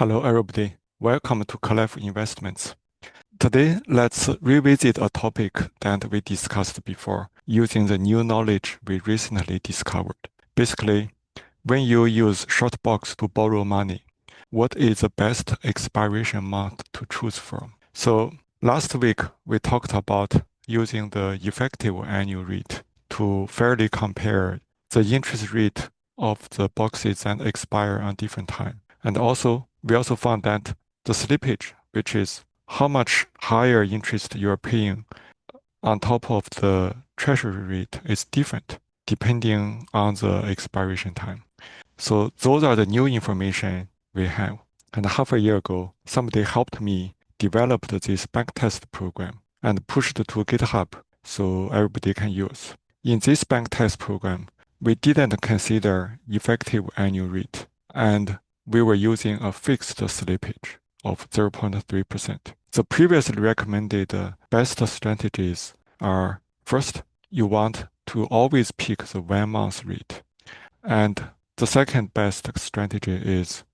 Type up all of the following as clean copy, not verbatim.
Hello, everybody. Welcome to Clef Investments. Today, let's revisit a topic that we discussed before using the new knowledge we recently discovered. Basically, when you use shortbox to borrow money, what is the best expiration month to choose from? So last week, we talked about using the effective annual rate to fairly compare the interest rate of the boxes that expire on different time. And also, we also found that the slippage, which is how much higher interest you are paying on top of the treasury rate, is different depending on the expiration time. So those are the new information we have. And half a year ago, somebody helped me develop this backtest program and pushed it to GitHub so everybody can use. In this backtest program, we didn't consider effective annual rate, and we were using a fixed slippage of 0.3%. The previously recommended best strategies are, first, you want to always pick the 1 month rate. And the second best strategy is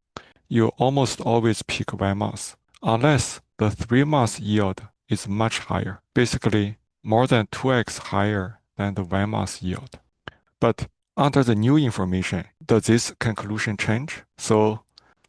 you almost always pick 1 month, unless the 3 month yield is much higher, basically more than 2x higher than the 1 month yield. But under the new information, does this conclusion change? So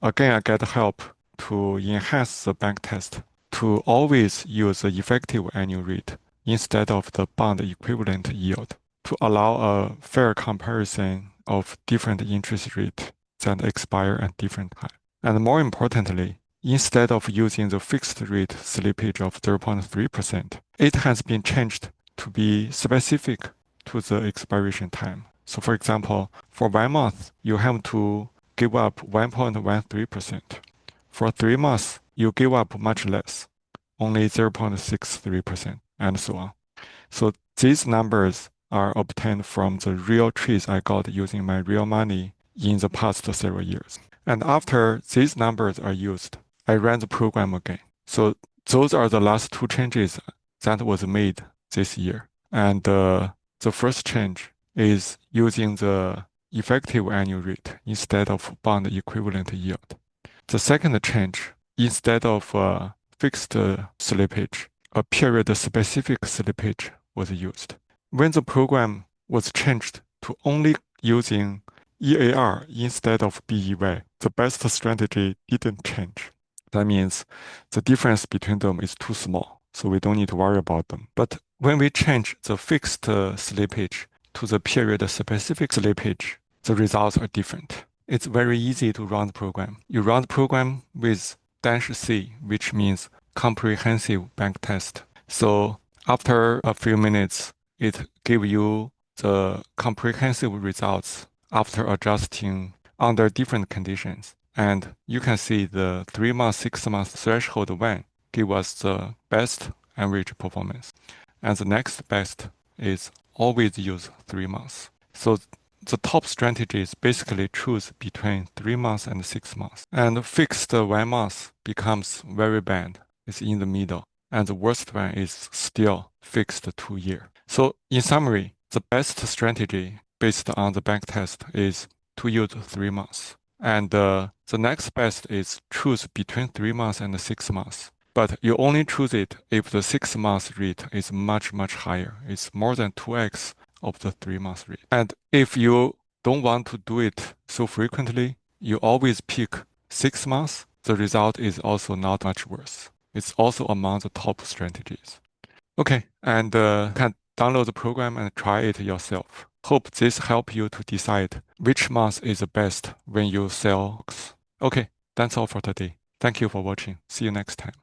again, I get help to enhance the backtest to always use the effective annual rate instead of the bond equivalent yield to allow a fair comparison of different interest rates that expire at different times. And more importantly, instead of using the fixed rate slippage of 0.3%, it has been changed to be specific to the expiration time. So for example, for 1 month, you have to give up 1.13%. For 3 months, you give up much less, only 0.63%, and so on. So these numbers are obtained from the real trades I got using my real money in the past several years. And after these numbers are used, I ran the program again. So those are the last two changes that was made this year. And the first change is using the effective annual rate instead of bond equivalent yield. The second change, instead of fixed slippage, a period-specific slippage was used. When the program was changed to only using EAR instead of BEY, the best strategy didn't change. That means the difference between them is too small, so we don't need to worry about them. But when we change the fixed slippage to the period-specific slippage, the results are different. It's very easy to run the program. You run the program with -C, which means comprehensive backtest. So after a few minutes, it gives you the comprehensive results after adjusting under different conditions. And you can see the 3 month, 6 month threshold one give us the best average performance. And the next best is always use 3 months. So the top strategy is basically choose between 3 months and 6 months. And fixed 1 month becomes very bad. It's in the middle. And the worst one is still fixed 2 year. So in summary, the best strategy based on the backtest is to use 3 months. And the next best is choose between 3 months and 6 months. But you only choose it if the 6 month rate is much, much higher. It's more than 2x of the 3 month rate. And if you don't want to do it so frequently, you always pick 6 months. The result is also not much worse. It's also among the top strategies. Okay, and can download the program and try it yourself. Hope this helps you to decide which month is the best when you sell. Okay, that's all for today. Thank you for watching. See you next time.